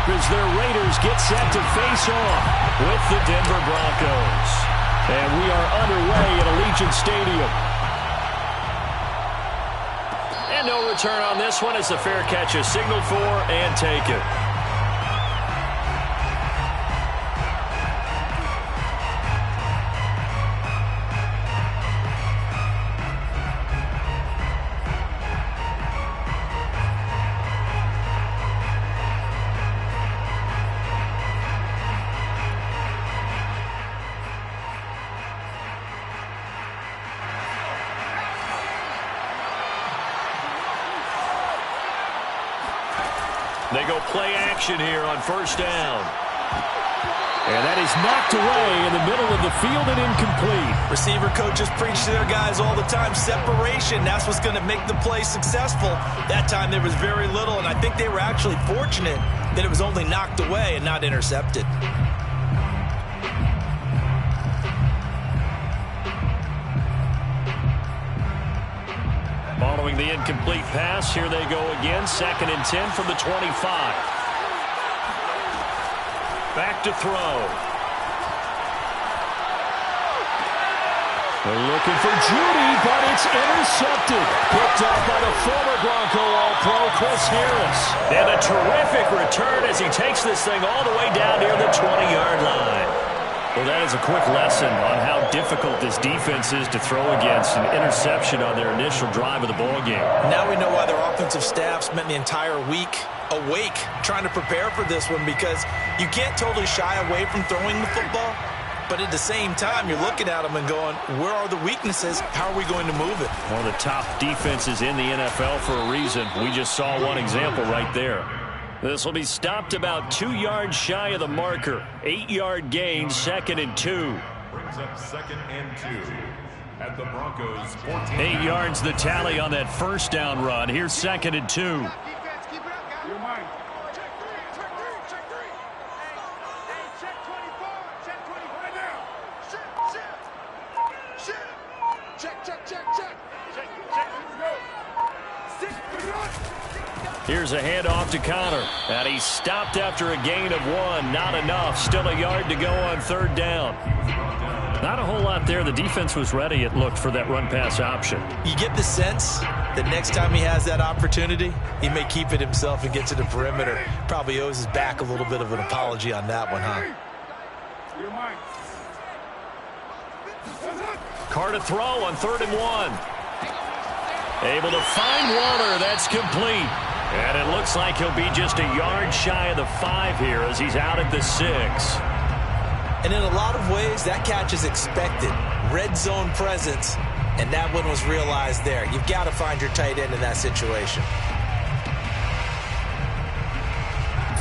as their Raiders get set to face off with the Denver Broncos. And we are underway at Allegiant Stadium. And no return on this one as the fair catch is signaled for and taken. They go play action here on first down. And that is knocked away in the middle of the field and incomplete. Receiver coaches preach to their guys all the time. Separation, that's what's going to make the play successful. That time there was very little, and I think they were actually fortunate that it was only knocked away and not intercepted. Following the incomplete pass, here they go again. 2nd and 10 from the 25. Back to throw. They're looking for Judy, but it's intercepted. Picked up by the former Bronco All-Pro, Chris Harris. And a terrific return as he takes this thing all the way down near the 20-yard line. Well, that is a quick lesson on how difficult this defense is to throw against. An interception on their initial drive of the ballgame. Now we know why their offensive staff spent the entire week awake trying to prepare for this one, because you can't totally shy away from throwing the football, but at the same time, you're looking at them and going, where are the weaknesses? How are we going to move it? One of the top defenses in the NFL for a reason. We just saw one example right there. This will be stopped about 2 yards shy of the marker. 8-yard gain, 2nd and 2. Brings up 2nd and 2 at the Broncos 14. 8 yards the tally on that first down run. Here's 2nd and 2. Here's a handoff to Connor. And he's stopped after a gain of 1. Not enough. Still a yard to go on 3rd down. Not a whole lot there. The defense was ready, it looked, for that run-pass option. You get the sense that next time he has that opportunity, he may keep it himself and get to the perimeter. Probably owes his back a little bit of an apology on that one, huh? Carr to throw on 3rd and 1. Able to find Waller. That's complete. And it looks like he'll be just a yard shy of the 5 here as he's out at the 6. And in a lot of ways, that catch is expected. Red zone presence, and that one was realized there. You've got to find your tight end in that situation.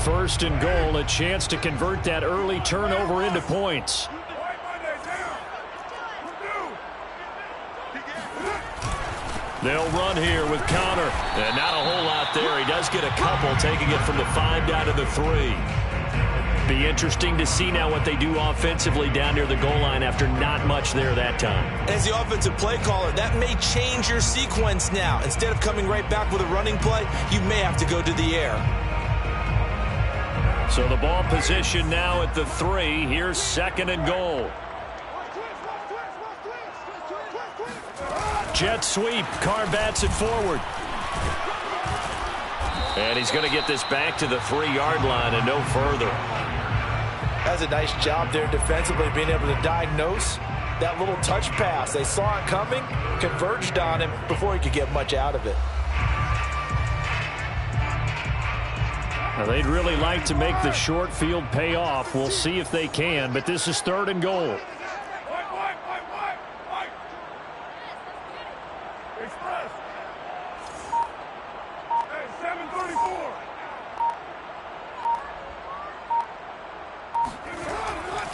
1st and goal, a chance to convert that early turnover into points. They'll run here with Connor. And not a whole lot there. He does get a couple, taking it from the 5 down to the 3. Be interesting to see now what they do offensively down near the goal line after not much there that time. As the offensive play caller, that may change your sequence now. Instead of coming right back with a running play, you may have to go to the air. So the ball position now at the 3. Here's 2nd and goal. Jet sweep. Carr bats it forward. And he's going to get this back to the 3-yard line and no further. That's a nice job there defensively, being able to diagnose that little touch pass. They saw it coming, converged on him before he could get much out of it. Now, they'd really like to make the short field pay off. We'll see if they can, but this is 3rd and goal.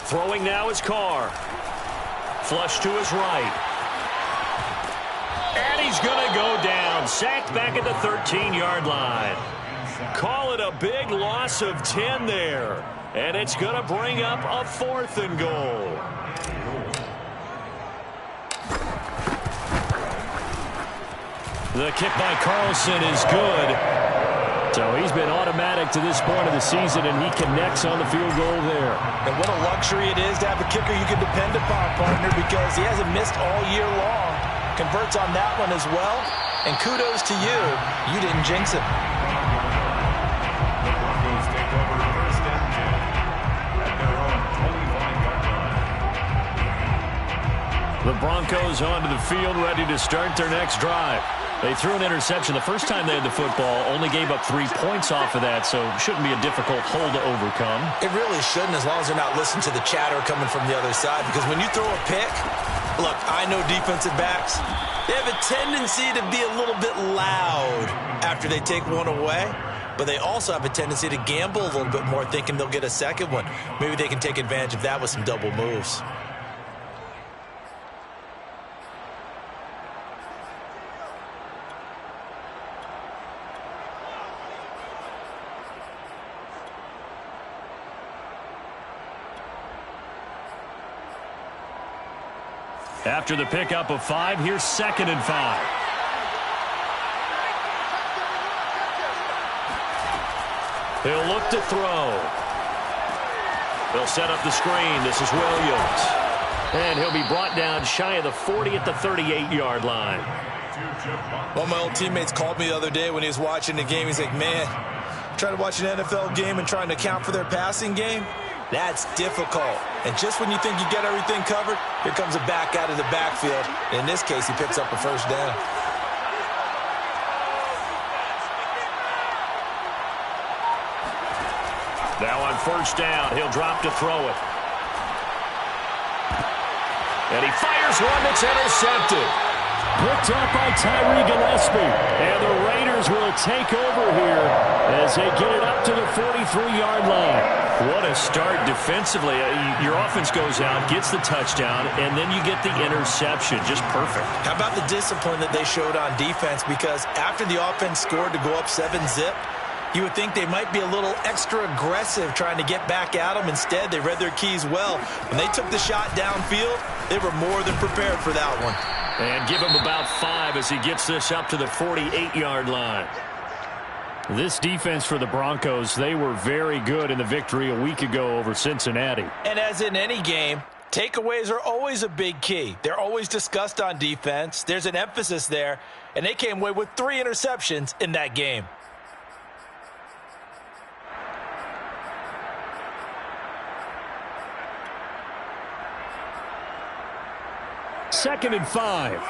Throwing now is Carr. Flush to his right. And he's going to go down. Sacked back at the 13-yard line. Call it a big loss of 10 there. And it's going to bring up a 4th and goal. The kick by Carlson is good. So he's been automatic to this point of the season, and he connects on the field goal there. And what a luxury it is to have a kicker you can depend upon, partner, because he hasn't missed all year long. Converts on that one as well. And kudos to you. You didn't jinx it. The Broncos onto the field, ready to start their next drive. They threw an interception the first time they had the football, only gave up 3 points off of that, so shouldn't be a difficult hole to overcome. It really shouldn't, as long as they're not listening to the chatter coming from the other side, because when you throw a pick, look, I know defensive backs, they have a tendency to be a little bit loud after they take one away, but they also have a tendency to gamble a little bit more, thinking they'll get a second one. Maybe they can take advantage of that with some double moves. After the pickup of 5, here's 2nd and 5. He'll look to throw. They'll set up the screen. This is Williams. And he'll be brought down shy of the 40 at the 38-yard line. One of my old teammates called me the other day when he was watching the game. He's like, man, trying to watch an NFL game and trying to account for their passing game? That's difficult. And just when you think you get everything covered, here comes a back out of the backfield. In this case, he picks up a first down. Now on first down, he'll drop to throw it. And he fires one that's intercepted. Picked up by Tyree Gillespie. And the Raiders will take over here as they get it up to the 43-yard line. What a start defensively. Your offense goes out, gets the touchdown, and then you get the interception. Just perfect. How about the discipline that they showed on defense? Because after the offense scored to go up 7-zip, you would think they might be a little extra aggressive trying to get back at them. Instead, they read their keys well. When they took the shot downfield, they were more than prepared for that one. And give him about 5 as he gets this up to the 48-yard line. This defense for the Broncos, they were very good in the victory a week ago over Cincinnati. And as in any game, takeaways are always a big key. They're always discussed on defense. There's an emphasis there, and they came away with 3 interceptions in that game. Second and 5.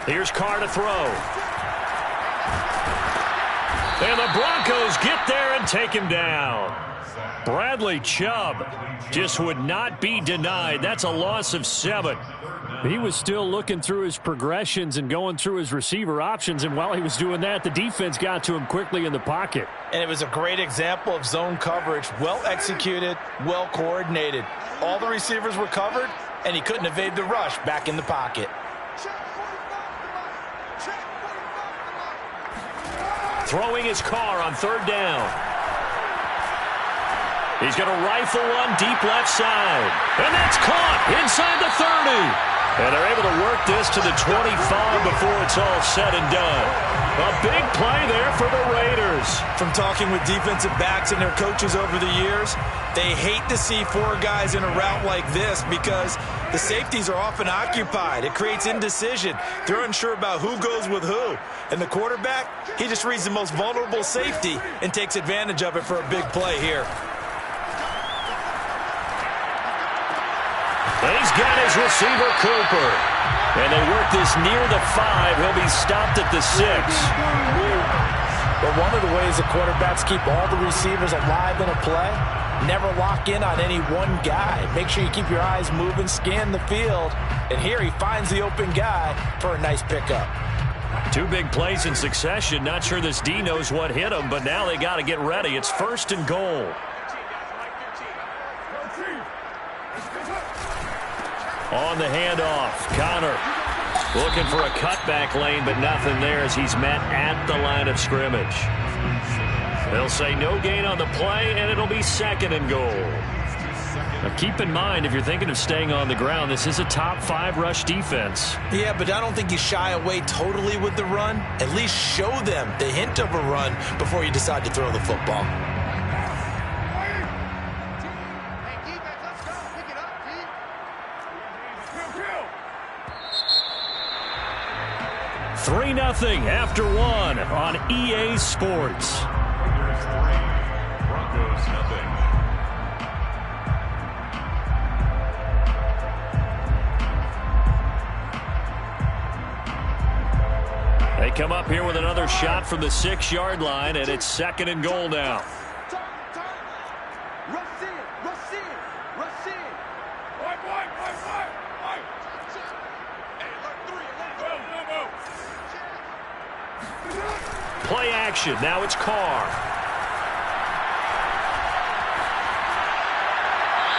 Here's Carr to throw. And the Broncos get there and take him down. Bradley Chubb just would not be denied. That's a loss of 7. He was still looking through his progressions and going through his receiver options, and while he was doing that, the defense got to him quickly in the pocket. And it was a great example of zone coverage. Well executed, well coordinated. All the receivers were covered, and he couldn't evade the rush back in the pocket. Throwing his Carr on third down. He's going to rifle one deep left side. And that's caught inside the 30. And they're able to work this to the 25 before it's all said and done. A big play there for the Raiders. From talking with defensive backs and their coaches over the years, they hate to see 4 guys in a route like this because the safeties are often occupied. It creates indecision. They're unsure about who goes with who. And the quarterback, he just reads the most vulnerable safety and takes advantage of it for a big play here. And he's got his receiver, Cooper. And they work this near the 5. He'll be stopped at the 6. But one of the ways the quarterbacks keep all the receivers alive in a play, never lock in on any one guy. Make sure you keep your eyes moving, scan the field. And here he finds the open guy for a nice pickup. 2 big plays in succession. Not sure this D knows what hit him, but now they got to get ready. It's 1st and goal. On the handoff, Connor looking for a cutback lane, but nothing there as he's met at the line of scrimmage. They'll say no gain on the play, and it'll be 2nd and goal. Now keep in mind, if you're thinking of staying on the ground, this is a top 5 rush defense. Yeah, but I don't think you shy away totally with the run. At least show them the hint of a run before you decide to throw the football. Three 3-0 after 1 on EA Sports. Raiders 3, Broncos nothing. They come up here with another shot from the 6-yard line, and it's 2nd and goal now. Play action. Now it's Carr.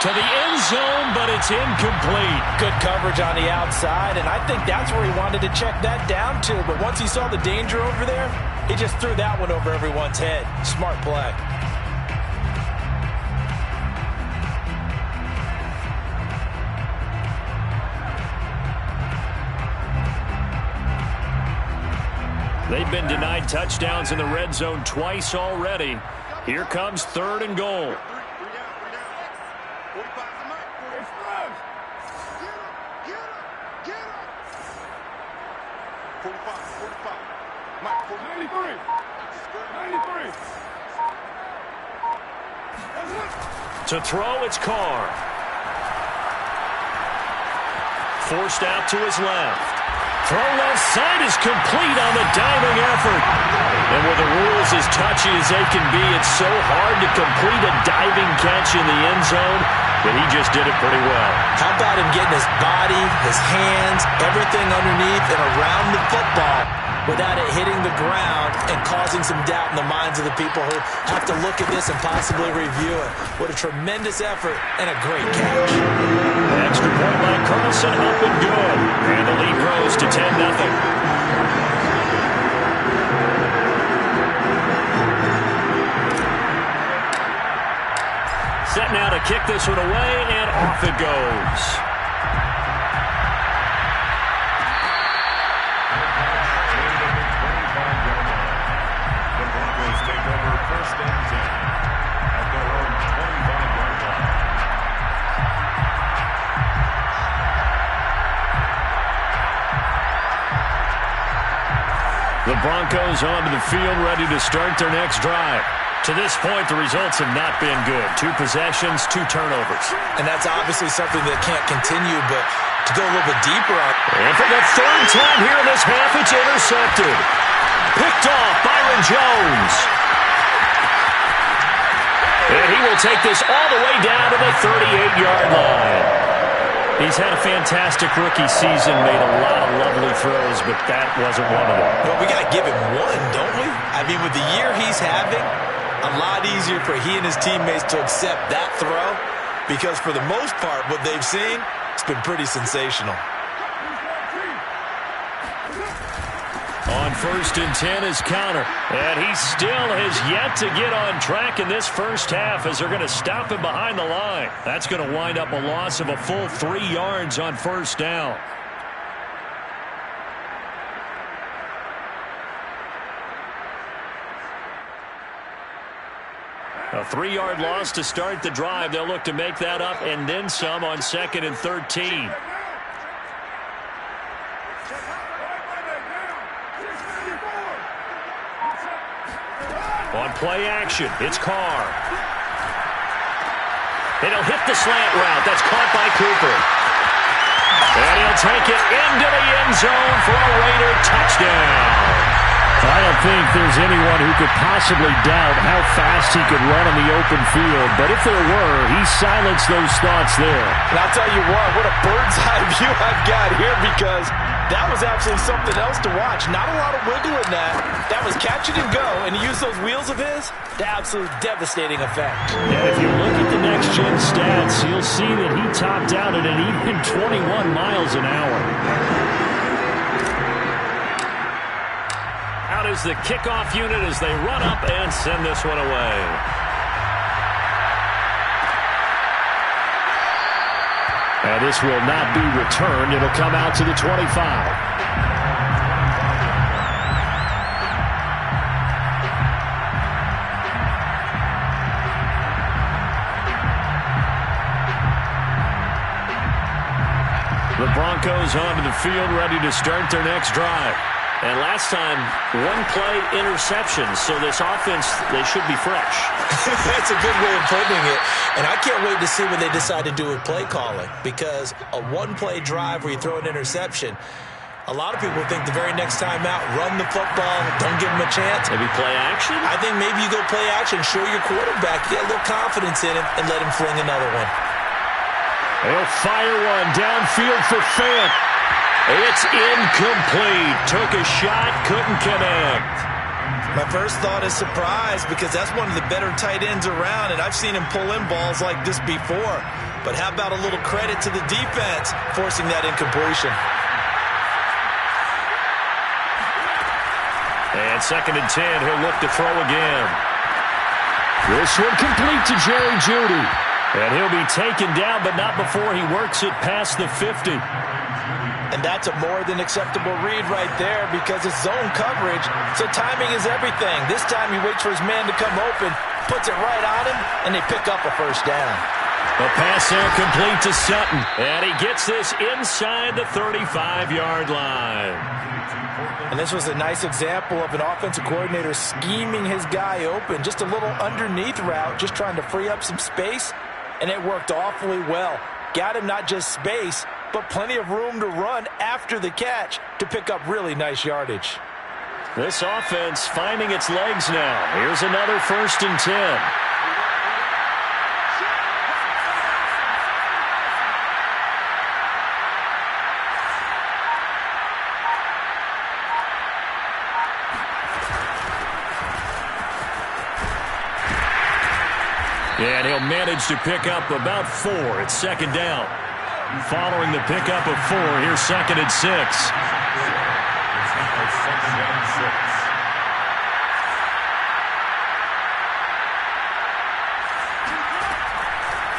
To the end zone, but it's incomplete. Good coverage on the outside, and I think that's where he wanted to check that down to. But once he saw the danger over there, he just threw that one over everyone's head. Smart play. They've been denied touchdowns in the red zone twice already. Here comes 3rd and goal. To throw, it's Carr. Forced out to his left. Throw left side is complete on the diving effort. And with the rules as touchy as they can be, it's so hard to complete a diving catch in the end zone, but he just did it pretty well. How about him getting his body, his hands, everything underneath and around the football without it hitting the ground and causing some doubt in the minds of the people who have to look at this and possibly review it. What a tremendous effort and a great catch. Extra point by Carlson, up and good. And the lead grows to 10-0. Set now to kick this one away, and off it goes. The Broncos take over 1st and 10 at their own 25-yard line. The Broncos onto the field, ready to start their next drive. To this point, the results have not been good. 2 possessions, 2 turnovers. And that's obviously something that can't continue, but to go a little bit deeper on. And for the 3rd time here in this half, it's intercepted. Picked off Byron Jones. And he will take this all the way down to the 38-yard line. He's had a fantastic rookie season, made a lot of lovely throws, but that wasn't one of them. But we got to give him one, don't we? I mean, with the year he's having, a lot easier for he and his teammates to accept that throw because for the most part, what they've seen, it's been pretty sensational. On 1st and 10 is counter, and he still has yet to get on track in this first half as they're going to stop him behind the line. That's going to wind up a loss of a full 3 yards on 1st down. A 3-yard loss to start the drive. They'll look to make that up and then some on 2nd and 13. On play action, it's Carr. And he'll hit the slant route. That's caught by Cooper. And he'll take it into the end zone for a Raider touchdown. I don't think there's anyone who could possibly doubt how fast he could run in the open field. But if there were, he silenced those thoughts there. And I'll tell you what a bird's eye view I've got here because that was actually something else to watch. Not a lot of wiggle in that. That was catch it and go. And he used those wheels of his to absolute devastating effect. And if you look at the next-gen stats, you'll see that he topped out at an even 21 miles an hour. Out is the kickoff unit as they run up and send this one away. And this will not be returned. It'll come out to the 25. The Broncos onto the field, ready to start their next drive. And last time, one-play interception, so this offense, they should be fresh. That's a good way of putting it. And I can't wait to see what they decide to do with play calling, because a one-play drive where you throw an interception, a lot of people think the very next time out, run the football, don't give them a chance. Maybe play action? I think maybe you go play action, show your quarterback, get a little confidence in him, and let him fling another one. They'll fire one downfield for Fant. It's incomplete. Took a shot, couldn't connect. My first thought is surprise, because that's one of the better tight ends around, and I've seen him pull in balls like this before. But how about a little credit to the defense forcing that incompletion? And 2nd and 10, he'll look to throw again. This one complete to Jerry Jeudy. And he'll be taken down, but not before he works it past the 50. And that's a more than acceptable read right there, because it's zone coverage, so timing is everything. This time he waits for his man to come open, puts it right on him, and they pick up a first down. A pass there complete to Sutton. And he gets this inside the 35-yard line. And this was a nice example of an offensive coordinator scheming his guy open. Just a little underneath route, just trying to free up some space. And it worked awfully well. Got him not just space, but plenty of room to run after the catch to pick up really nice yardage. This offense finding its legs now. Here's another 1st and 10. And he'll manage to pick up about 4. It's 2nd down. Following the pickup of 4, here's 2nd and 6.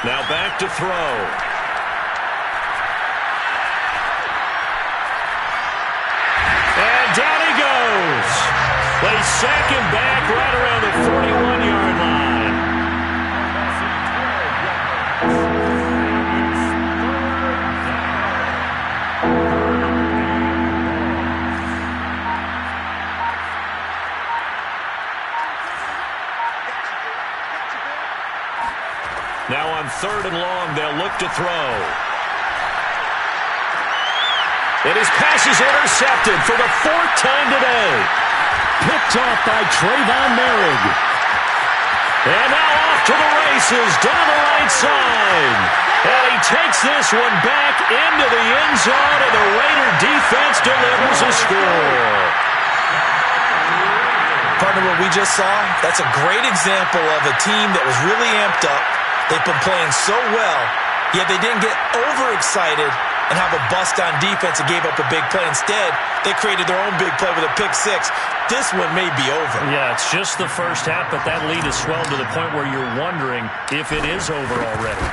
Now back to throw. And down he goes. They sack him back right around the 41-yard line. Now on 3rd and long, they'll look to throw. And his pass is intercepted for the 4th time today. Picked off by Trayvon Merrick. And now off to the races down the right side. And he takes this one back into the end zone, and the Raider defense delivers a score. Partner, what we just saw, that's a great example of a team that was really amped up. They've been playing so well, yet they didn't get overexcited and have a bust on defense and gave up a big play. Instead, they created their own big play with a pick 6. This one may be over. Yeah, it's just the first half, but that lead has swelled to the point where you're wondering if it is over already.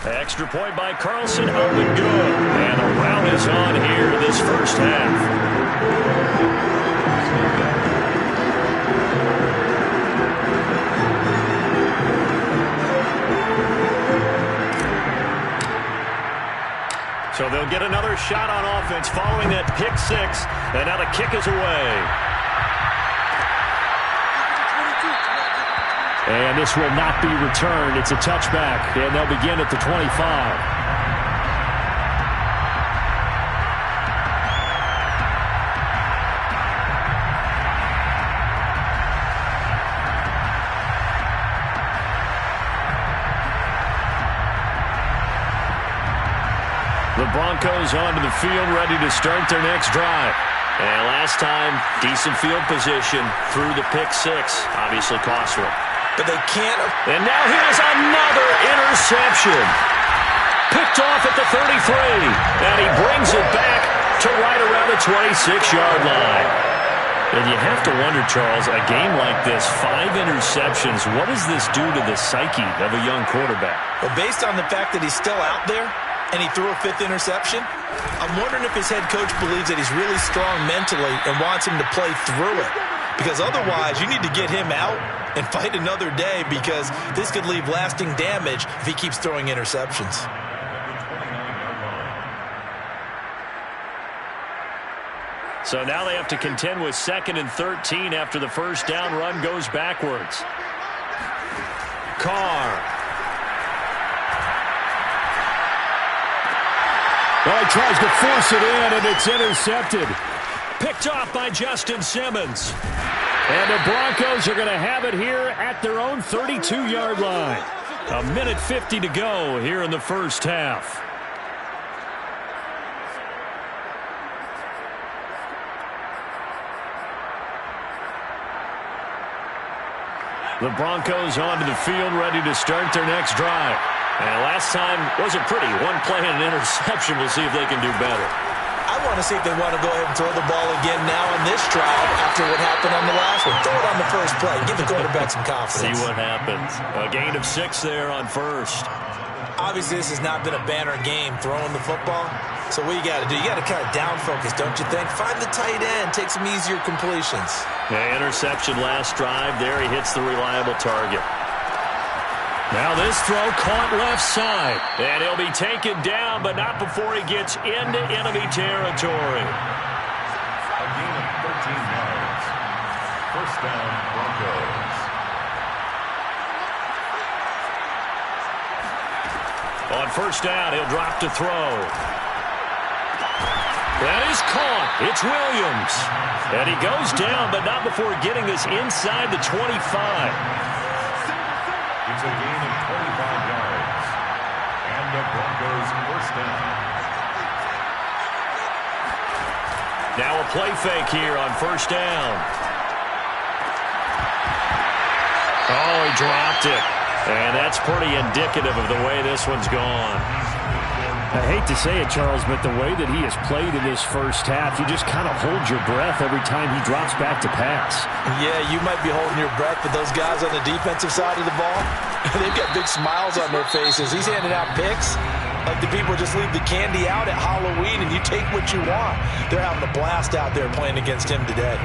Extra point by Carlson, up and good. And a round is on here this first half. So they'll get another shot on offense following that pick 6. And now the kick is away. And this will not be returned. It's a touchback. And they'll begin at the 25. The Broncos onto the field, ready to start their next drive. And last time, decent field position through the pick 6. Obviously costly. But they can't. And now here's another interception. Picked off at the 33. And he brings it back to right around the 26-yard line. And you have to wonder, Charles, a game like this, 5 interceptions, what does this do to the psyche of a young quarterback? Well, based on the fact that he's still out there and he threw a 5th interception, I'm wondering if his head coach believes that he's really strong mentally and wants him to play through it. Because otherwise, you need to get him out and fight another day, because this could leave lasting damage if he keeps throwing interceptions. So now they have to contend with 2nd and 13 after the first down run goes backwards. Carr. Well, he tries to force it in, and it's intercepted. Picked off by Justin Simmons. And the Broncos are going to have it here at their own 32-yard line. 1:50 to go here in the first half. The Broncos onto the field, ready to start their next drive. And last time wasn't pretty. One play and an interception. We'll see if they can do better. I want to see if they want to go ahead and throw the ball again now on this drive after what happened on the last one. Throw it on the first play. Give the quarterback some confidence. See what happens. A gain of 6 there on first. Obviously, this has not been a banner game throwing the football. So what you got to do, you got to kind of down focus, don't you think? Find the tight end. Take some easier completions. Yeah, interception last drive. There he hits the reliable target. Now this throw caught left side. And he'll be taken down, but not before he gets into enemy territory. A gain of 13 yards. First down, Broncos. On first down, he'll drop to throw. That is caught. It's Williams. And he goes down, but not before getting this inside the 25. It's a gain of 25 yards. And the Broncos first down. Now a play fake here on first down. Oh, he dropped it. And that's pretty indicative of the way this one's gone. I hate to say it, Charles, but the way that he has played in this first half, you just kind of hold your breath every time he drops back to pass. Yeah, you might be holding your breath, but those guys on the defensive side of the ball, they've got big smiles on their faces. He's handing out picks like the people just leave the candy out at Halloween and you take what you want. They're having a blast out there playing against him today.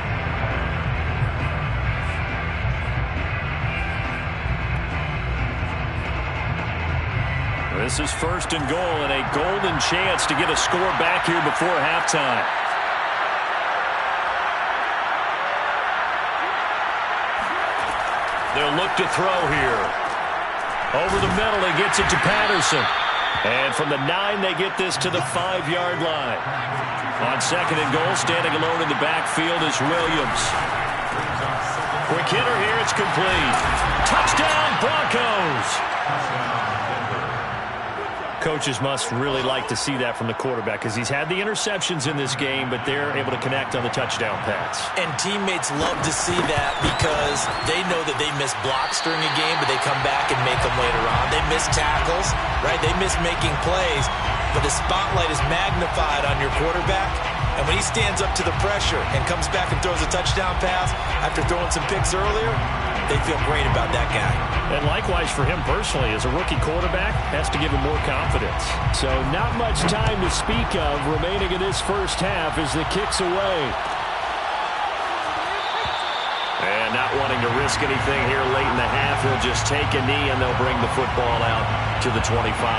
This is first and goal and a golden chance to get a score back here before halftime. They'll look to throw here. Over the middle, he gets it to Patterson. And from the 9, they get this to the 5-yard line. On second and goal, standing alone in the backfield is Williams. Quick hitter here, it's complete. Touchdown, Broncos! Coaches must really like to see that from the quarterback because he's had the interceptions in this game, but they're able to connect on the touchdown pass. And teammates love to see that because they know that they miss blocks during a game, but they come back and make them later on. They miss tackles, right? They miss making plays, but the spotlight is magnified on your quarterback. And when he stands up to the pressure and comes back and throws a touchdown pass after throwing some picks earlier, they feel great about that guy. And likewise for him personally, as a rookie quarterback, has to give him more confidence. So not much time to speak of remaining in this first half as the kick's away. And not wanting to risk anything here late in the half, he'll just take a knee and they'll bring the football out to the 25.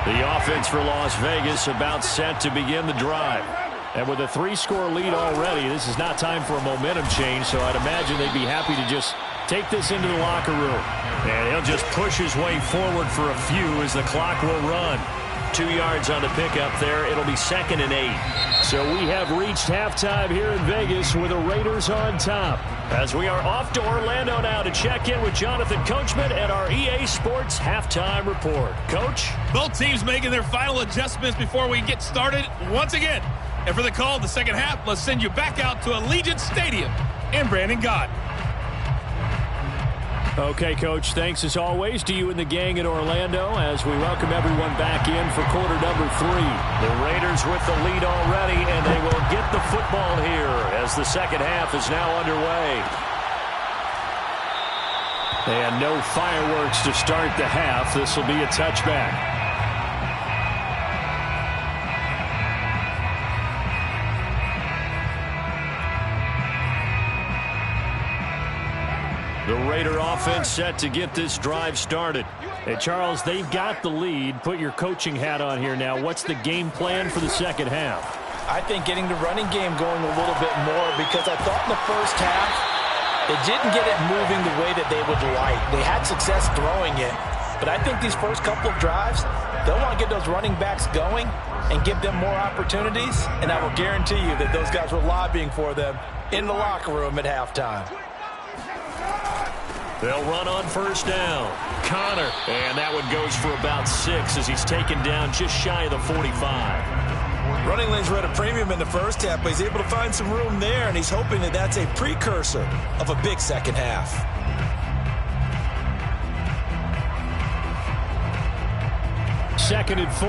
The offense for Las Vegas about set to begin the drive. And with a 3-score lead already, this is not time for a momentum change, so I'd imagine they'd be happy to just take this into the locker room. And he'll just push his way forward for a few as the clock will run. 2 yards on the pickup there. It'll be 2nd and 8. So we have reached halftime here in Vegas with the Raiders on top. As we are off to Orlando now to check in with Jonathan Coachman and our EA Sports Halftime Report. Coach? Both teams making their final adjustments before we get started once again. And for the call of the second half, let's send you back out to Allegiant Stadium in Brandon, God. Okay, Coach, thanks as always to you and the gang in Orlando as we welcome everyone back in for quarter number 3. The Raiders with the lead already, and they will get the football here as the second half is now underway. And no fireworks to start the half. This will be a touchback. The Raider offense set to get this drive started. Hey, Charles, they've got the lead. Put your coaching hat on here now. What's the game plan for the second half? I think getting the running game going a little bit more, because I thought in the first half they didn't get it moving the way that they would like. They had success throwing it, but I think these first couple of drives, they'll want to get those running backs going and give them more opportunities, and I will guarantee you that those guys were lobbying for them in the locker room at halftime. They'll run on first down. Connor, and that one goes for about 6 as he's taken down just shy of the 45. Running lanes were at a premium in the first half, but he's able to find some room there, and he's hoping that that's a precursor of a big second half. Second and 4.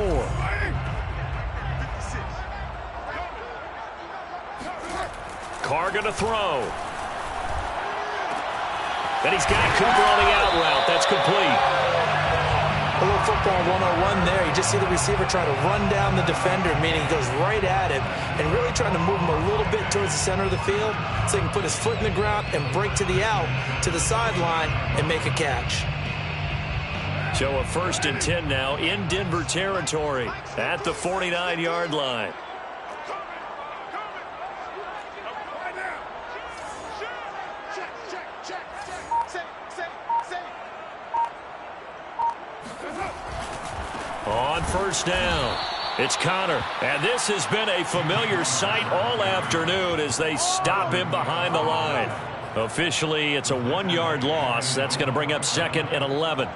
Carr going to throw. And he's got Cooper on the out route. That's complete. A little football 101 there. You just see the receiver trying to run down the defender, meaning he goes right at him and really trying to move him a little bit towards the center of the field so he can put his foot in the ground and break to the out, to the sideline, and make a catch. So a 1st and 10 now in Denver territory at the 49-yard line. On first down, it's Connor. And this has been a familiar sight all afternoon as they stop him behind the line. Officially, it's a 1-yard loss. That's going to bring up 2nd and 11.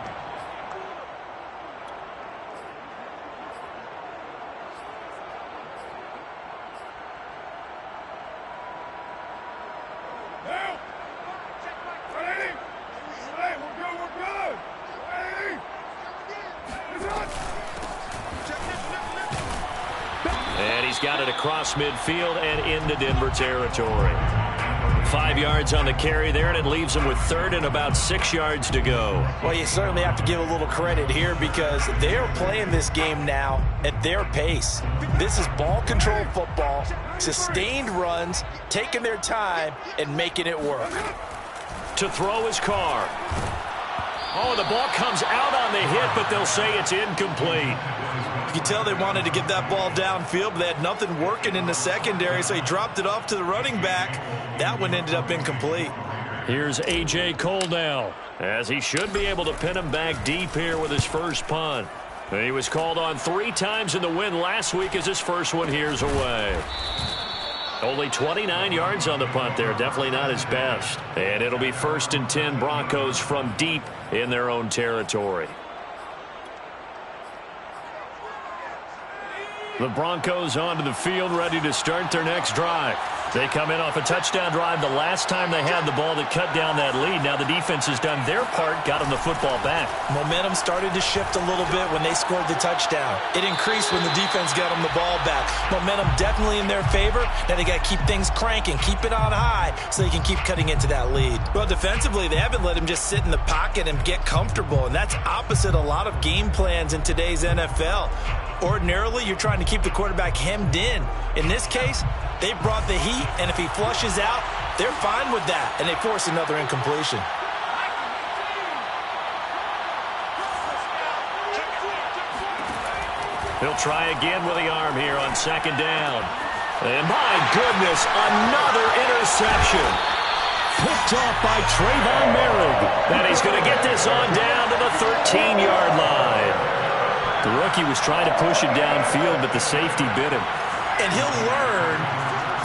And he's got it across midfield and into Denver territory. 5 yards on the carry there, and it leaves him with 3rd and about 6 yards to go. Well, you certainly have to give a little credit here because they're playing this game now at their pace. This is ball control football, sustained runs, taking their time, and making it work. To throw his Carr. Oh, the ball comes out on the hit, but they'll say it's incomplete. You can tell they wanted to get that ball downfield, but they had nothing working in the secondary, so he dropped it off to the running back. That one ended up incomplete. Here's A.J. Cole now, as he should be able to pin him back deep here with his first punt. He was called on 3 times in the win last week as his first one here's away. Only 29 yards on the punt there. Definitely not his best. And it'll be 1st and 10 Broncos from deep in their own territory. The Broncos onto the field, ready to start their next drive. They come in off a touchdown drive the last time they had the ball that cut down that lead. Now the defense has done their part, got them the football back. Momentum started to shift a little bit when they scored the touchdown. It increased when the defense got them the ball back. Momentum definitely in their favor. Now they got to keep things cranking, keep it on high so they can keep cutting into that lead. Well, defensively, they haven't let him just sit in the pocket and get comfortable, and that's opposite a lot of game plans in today's NFL. Ordinarily, you're trying to keep the quarterback hemmed in. In this case, they brought the heat, and if he flushes out, they're fine with that, and they force another incompletion. He'll try again with the arm here on 2nd down. And my goodness, another interception. Picked off by Trayvon Merrick. And he's going to get this on down to the 13-yard line. The rookie was trying to push it downfield, but the safety bit him. And he'll learn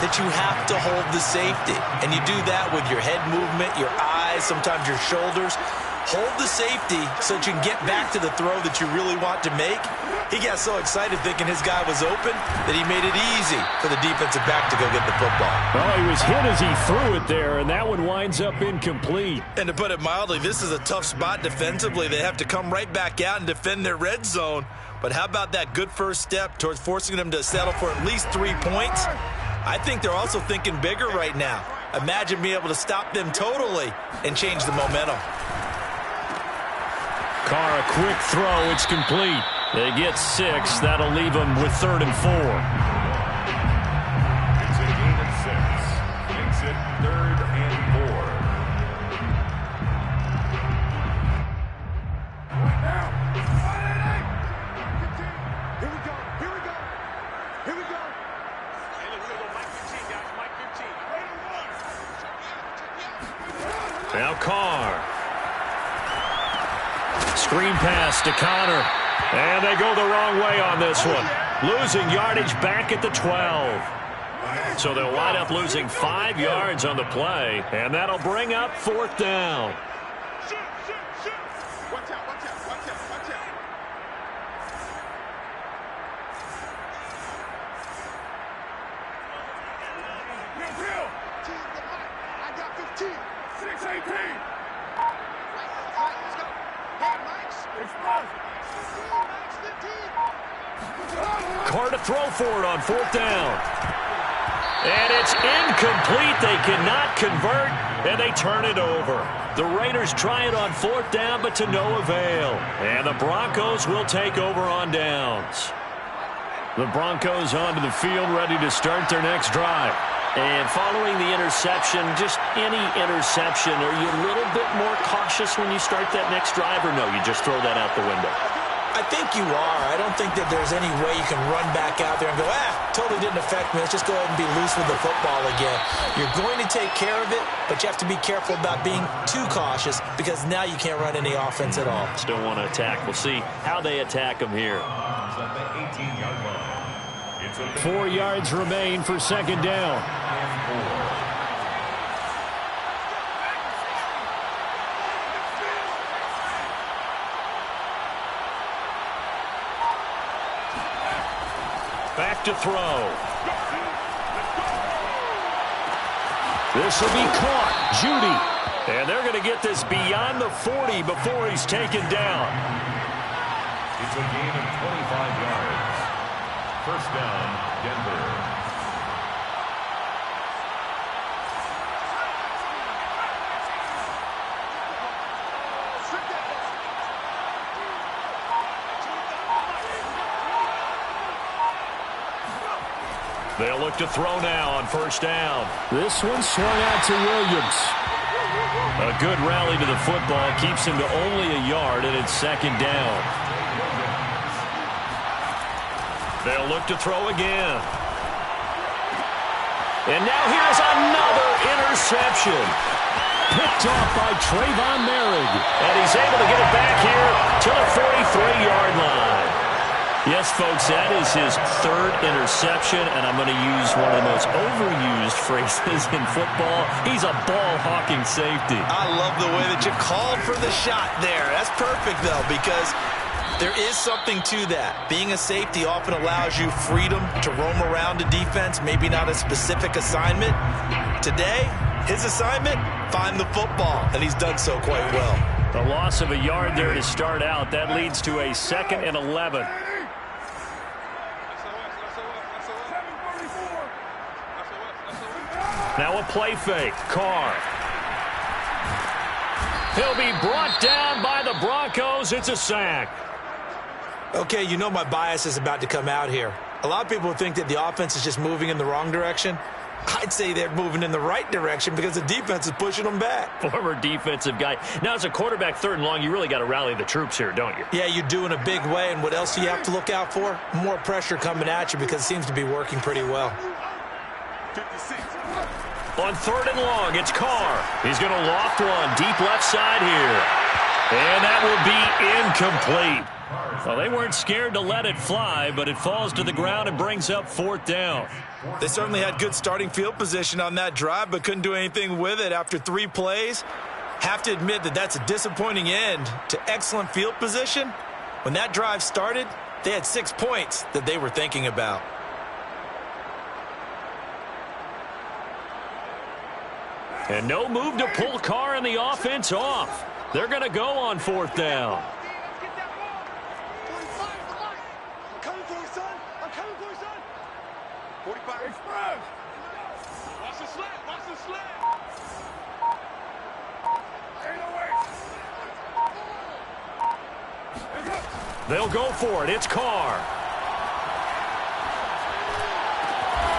that you have to hold the safety. And you do that with your head movement, your eyes, thighs, sometimes your shoulders. Hold the safety so that you can get back to the throw that you really want to make. He got so excited thinking his guy was open that he made it easy for the defensive back to go get the football. Well, he was hit as he threw it there, and that one winds up incomplete. And to put it mildly, this is a tough spot defensively. They have to come right back out and defend their red zone. But how about that good first step towards forcing them to settle for at least 3 points? I think they're also thinking bigger right now. Imagine being able to stop them totally and change the momentum. Carr, a quick throw. It's complete. They get 6. That'll leave them with 3rd and 4. It's a gain of 6. Makes it 3rd and 4. Here we go. Here we go. Here we go. Hey, look, we're going to go Mike 15, guys. Mike 15. Now Carr. Screen pass to Connor. And they go the wrong way on this one. Losing yardage back at the 12. So they'll wind up losing 5 yards on the play. And that'll bring up 4th down. Shoot, shoot, shoot. Watch out, watch out, watch out, watch out. Bill, team the mic. I got 15. 6-18. Let's go. Hey, Mike's. Carr to throw for it on 4th down. And it's incomplete. They cannot convert, and they turn it over. The Raiders try it on 4th down, but to no avail. And the Broncos will take over on downs. The Broncos onto the field, ready to start their next drive. And following the interception, just any interception, are you a little bit more cautious when you start that next drive, or no, you just throw that out the window? I think you are. I don't think that there's any way you can run back out there and go, totally didn't affect me. Let's just go ahead and be loose with the football again. You're going to take care of it, but you have to be careful about being too cautious because now you can't run any offense at all. Still want to attack. We'll see how they attack them here. 4 yards remain for 2nd down. Back to throw. This will be caught. Judy. And they're going to get this beyond the 40 before he's taken down. It's a gain of 25 yards. 1st down, Denver. They'll look to throw now on 1st down. This one swung out to Williams. A good rally to the football keeps him to only a yard, and it's 2nd down. They'll look to throw again. And now here's another interception. Picked off by Trayvon Merrick. And he's able to get it back here to the 43-yard line. Yes, folks, that is his 3rd interception, and I'm going to use one of the most overused phrases in football. He's a ball-hawking safety. I love the way that you called for the shot there. That's perfect, though, because there is something to that. Being a safety often allows you freedom to roam around a defense, maybe not a specific assignment. Today, his assignment, find the football, and he's done so quite well. The loss of a yard there to start out. That leads to a 2nd and 11. Now a play fake. Carr. He'll be brought down by the Broncos. It's a sack. Okay, you know my bias is about to come out here. A lot of people think that the offense is just moving in the wrong direction. I'd say they're moving in the right direction because the defense is pushing them back. Former defensive guy. Now, as a quarterback, 3rd and long, you really got to rally the troops here, don't you? Yeah, you do in a big way. And what else do you have to look out for? More pressure coming at you because it seems to be working pretty well. 56. On 3rd and long, it's Carr. He's going to loft one deep left side here. And that will be incomplete. Well, they weren't scared to let it fly, but it falls to the ground and brings up 4th down. They certainly had good starting field position on that drive, but couldn't do anything with it after 3 plays. Have to admit that that's a disappointing end to excellent field position. When that drive started, they had 6 points that they were thinking about. And no move to pull Carr and the offense off. They're going to go on 4th down. I'm coming for you, son. I'm coming for you, son. 45. Express. Watch the slant. Watch the slant. Ain't no way. They'll go for it. It's Carr.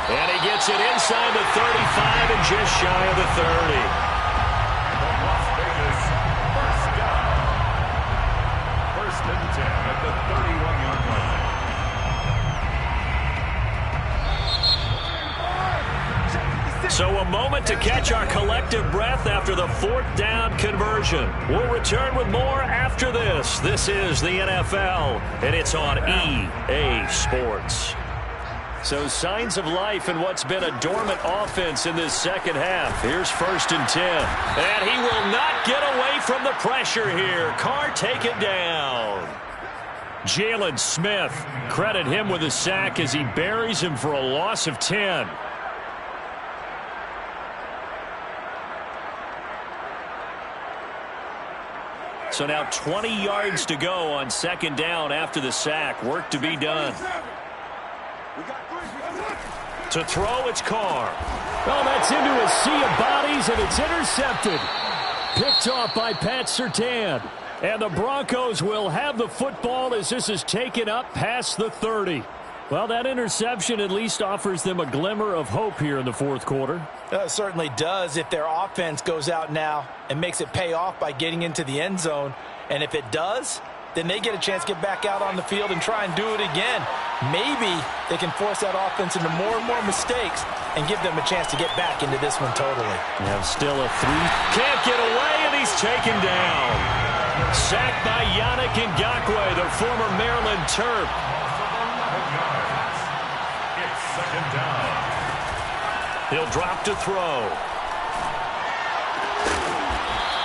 And he gets it inside the 35 and just shy of the 30. Las Vegas, first down. 1st and 10 at the 31-yard line. So a moment to catch our collective breath after the 4th down conversion. We'll return with more after this. This is the NFL, and it's on EA Sports. So signs of life in what's been a dormant offense in this second half. Here's 1st and 10. And he will not get away from the pressure here. Carr taken down. Jalen Smith, credit him with a sack as he buries him for a loss of 10. So now 20 yards to go on 2nd down after the sack. Work to be done. To throw, it's Carr. Well, that's into a sea of bodies, and it's intercepted. Picked off by Pat Surtain. And the Broncos will have the football as this is taken up past the 30. Well, that interception at least offers them a glimmer of hope here in the 4th quarter. It certainly does if their offense goes out now and makes it pay off by getting into the end zone. And if it does, then they get a chance to get back out on the field and try and do it again. Maybe they can force that offense into more and more mistakes and give them a chance to get back into this one totally. Now still a 3. Can't get away, and he's taken down. Sacked by Yannick Ngakoue, the former Maryland Terp. It's 2nd down. He'll drop to throw.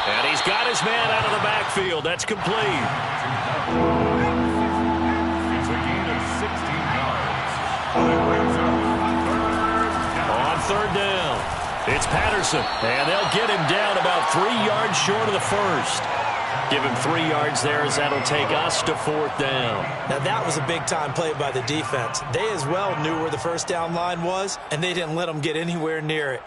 And he's got his man out of the backfield. That's complete. It's a gain of 16 yards. That brings up 3rd down. It's Patterson, and they'll get him down about 3 yards short of the 1st. Give him 3 yards there as that'll take us to 4th down. Now that was a big-time play by the defense. They as well knew where the 1st down line was, and they didn't let them get anywhere near it.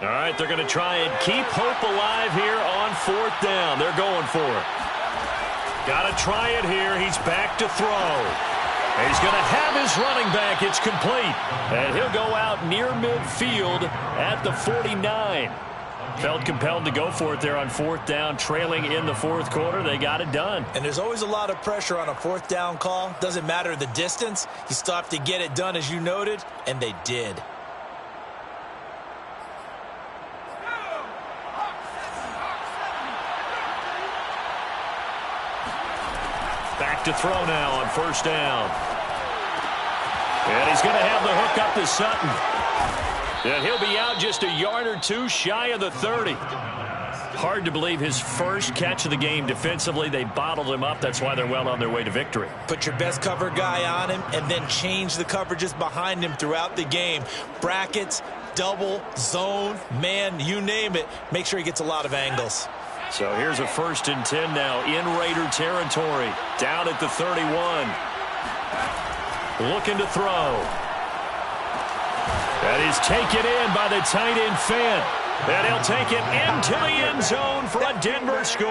All right, they're going to try and keep hope alive here on 4th down. They're going for it. Got to try it here. He's back to throw. He's going to have his running back. It's complete. And he'll go out near midfield at the 49. Felt compelled to go for it there on 4th down, trailing in the 4th quarter. They got it done. And there's always a lot of pressure on a 4th down call. Doesn't matter the distance. You still have to get it done, as you noted, and they did. Back to throw now on 1st down. And he's going to have the hook up to Sutton. And he'll be out just a yard or two shy of the 30. Hard to believe his first catch of the game defensively. They bottled him up. That's why they're well on their way to victory. Put your best cover guy on him and then change the coverages behind him throughout the game. Brackets, double, zone, man, you name it. Make sure he gets a lot of angles. So here's a 1st and 10 now in Raider territory. Down at the 31. Looking to throw. That is taken in by the tight end Fant. And he'll take it into the end zone for a Denver score.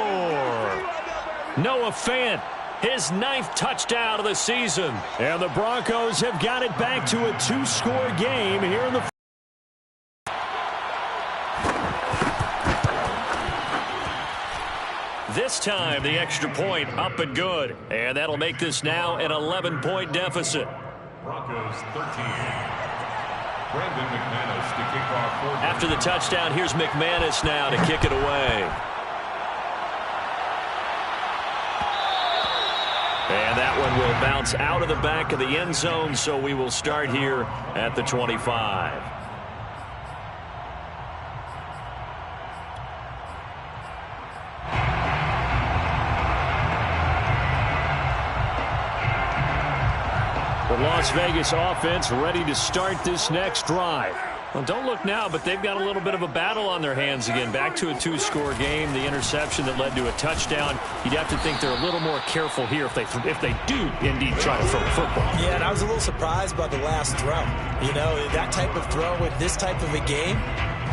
Noah Fant, his 9th touchdown of the season. And the Broncos have got it back to a 2-score game here in the This time, the extra point up and good. And that'll make this now an 11-point deficit. Broncos 13. Brandon McManus to kick off 4. After the touchdown, here's McManus now to kick it away. And that one will bounce out of the back of the end zone, so we will start here at the 25. The Las Vegas offense ready to start this next drive. Well, don't look now, but they've got a little bit of a battle on their hands again. Back to a two-score game, the interception that led to a touchdown. You'd have to think they're a little more careful here if they do indeed try to throw the football. Yeah, and I was a little surprised by the last throw. You know, that type of throw in this type of a game,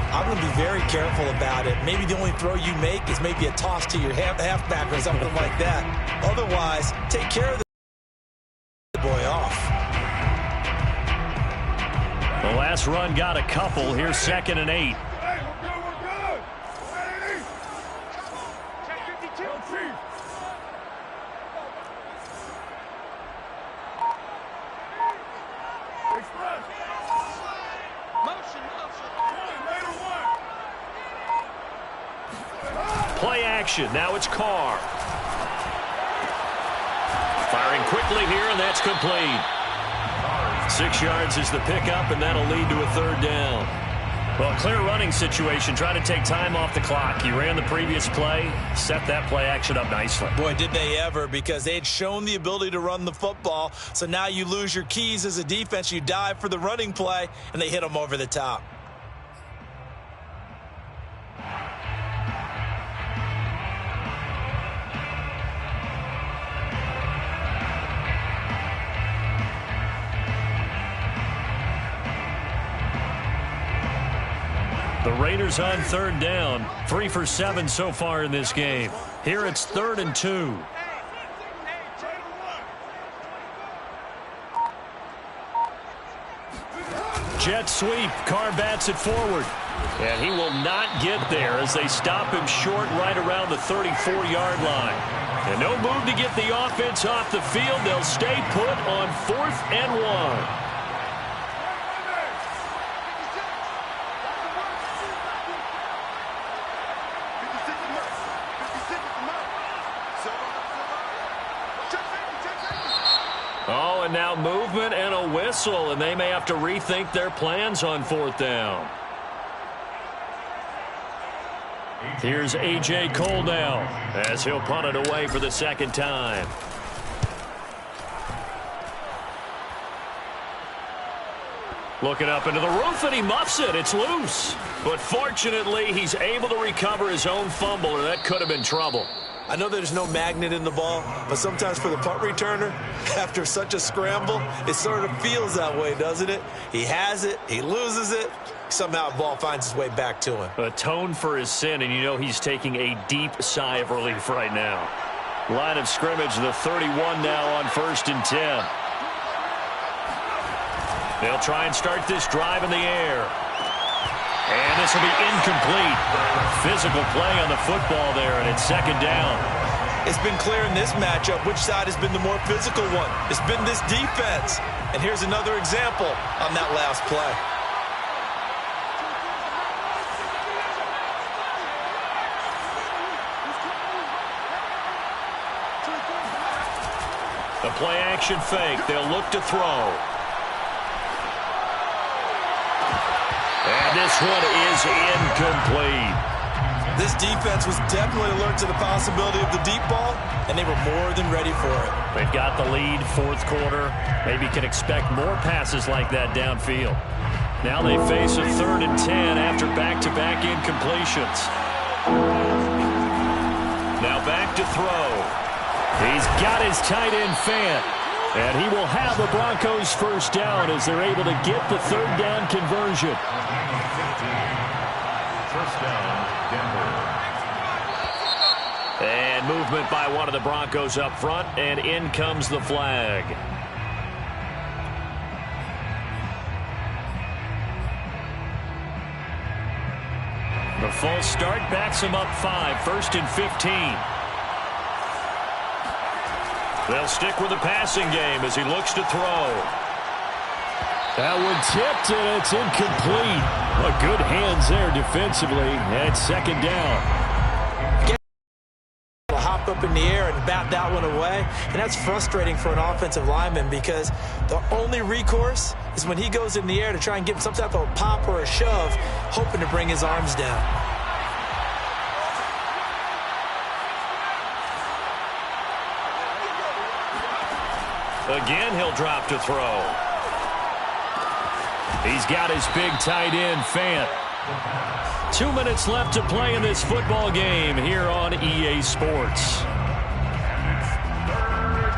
I'm going to be very careful about it. Maybe the only throw you make is maybe a toss to your halfback or something like that. Otherwise, take care of the boy off. The last run got a couple. Here's 2nd and 8. Play action. Now it's Carr. Firing quickly here, and that's complete. 6 yards is the pickup, and that'll lead to a 3rd down. Well, clear running situation. Try to take time off the clock. He ran the previous play, set that play action up nicely. Boy, did they ever, because they had shown the ability to run the football. So now you lose your keys as a defense. You dive for the running play, and they hit them over the top. The Raiders on 3rd down. 3 for 7 so far in this game. Here it's 3rd and 2. Jet sweep. Carr bats it forward. And he will not get there as they stop him short right around the 34-yard line. And no move to get the offense off the field. They'll stay put on 4th and 1. Oh, and now movement and a whistle, and they may have to rethink their plans on 4th down. Here's A.J. Cole now as he'll punt it away for the 2nd time. Looking up into the roof, and he muffs it. It's loose. But fortunately, he's able to recover his own fumble, or that could have been trouble. I know there's no magnet in the ball, but sometimes for the punt returner, after such a scramble, it sort of feels that way, doesn't it? He has it, he loses it, somehow the ball finds its way back to him. Atone for his sin, and you know he's taking a deep sigh of relief right now. Line of scrimmage, the 31 now on 1st and 10. They'll try and start this drive in the air. And this will be incomplete. Physical play on the football there, and it's 2nd down. It's been clear in this matchup which side has been the more physical one. It's been this defense. And here's another example on that last play. The play action fake. They'll look to throw. And this one is incomplete. This defense was definitely alert to the possibility of the deep ball, and they were more than ready for it. They've got the lead, 4th quarter. Maybe can expect more passes like that downfield. Now they face a 3rd and 10 after back-to-back incompletions. Now back to throw. He's got his tight end Fant. And he will have the Broncos 1st down as they're able to get the 3rd down conversion. 1st down, Denver. And movement by one of the Broncos up front, and in comes the flag. The false start backs him up 5, 1st and 15. They'll stick with the passing game as he looks to throw. That one tipped, and it's incomplete. Well, good hands there defensively. And 2nd down. Hop pop up in the air and bat that one away. And that's frustrating for an offensive lineman because the only recourse is when he goes in the air to try and get some type of a pop or a shove, hoping to bring his arms down. Again, he'll drop to throw. He's got his big tight end, Fant. 2 minutes left to play in this football game here on EA Sports.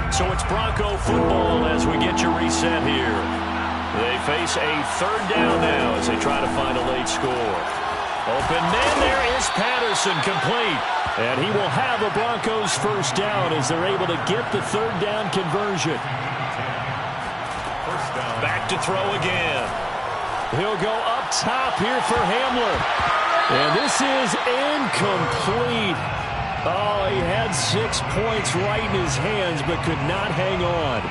So it's Bronco football as we get your reset here. They face a third down now as they try to find a late score. Open man, there is Patterson, complete. And he will have a Broncos first down as they're able to get the third down conversion. Back to throw again. He'll go up top here for Hamler. And this is incomplete. Oh, he had 6 points right in his hands but could not hang on.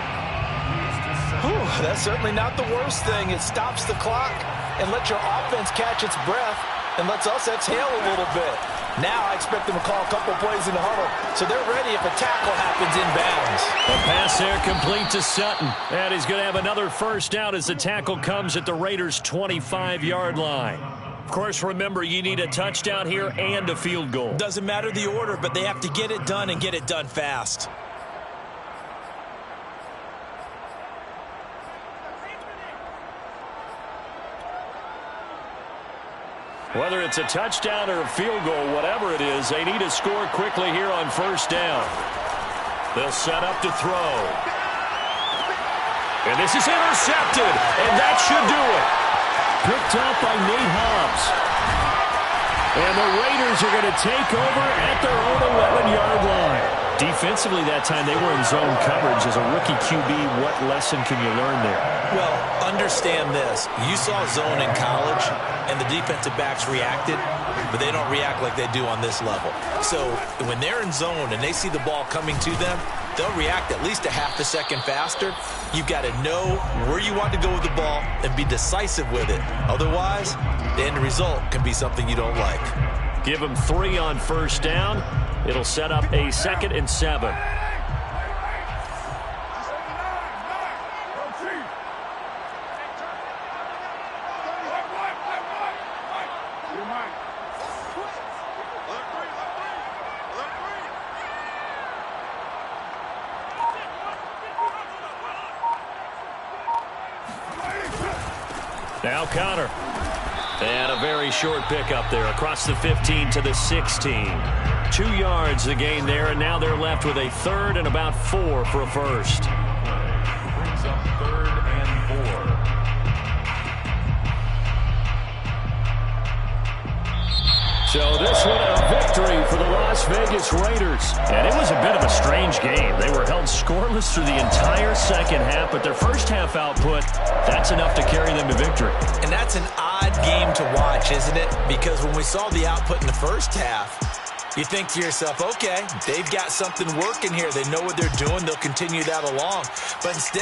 Whew, that's certainly not the worst thing. It stops the clock and lets your offense catch its breath and lets us exhale a little bit. Now I expect them to call a couple plays in the huddle, so they're ready if a tackle happens in bounds. A pass there complete to Sutton. And he's going to have another first down as the tackle comes at the Raiders' 25-yard line. Of course, remember, you need a touchdown here and a field goal. Doesn't matter the order, but they have to get it done and get it done fast. Whether it's a touchdown or a field goal, whatever it is, they need to score quickly here on first down. They'll set up to throw. And this is intercepted, and that should do it. Picked up by Nate Hobbs. And the Raiders are going to take over at their own 11-yard line. Defensively that time, they were in zone coverage. As a rookie QB, what lesson can you learn there? Well, understand this. You saw zone in college, and the defensive backs reacted, but they don't react like they do on this level. So when they're in zone and they see the ball coming to them, they'll react at least a half a second faster. You've got to know where you want to go with the ball and be decisive with it. Otherwise, the end result can be something you don't like. Give them 3 on first down. It'll set up a 2nd and 7. Now Connor. And a very short pickup there across the 15 to the 16. 2 yards the gain there, and now they're left with a third and about 4 for a first. Brings up 3rd and 4. So this one a victory for the Las Vegas Raiders. And it was a bit of a strange game. They were held scoreless through the entire second half, but their first half output, that's enough to carry them to victory. And that's an odd game to watch, isn't it? Because when we saw the output in the first half, you think to yourself, okay, they've got something working here. They know what they're doing. They'll continue that along. But instead,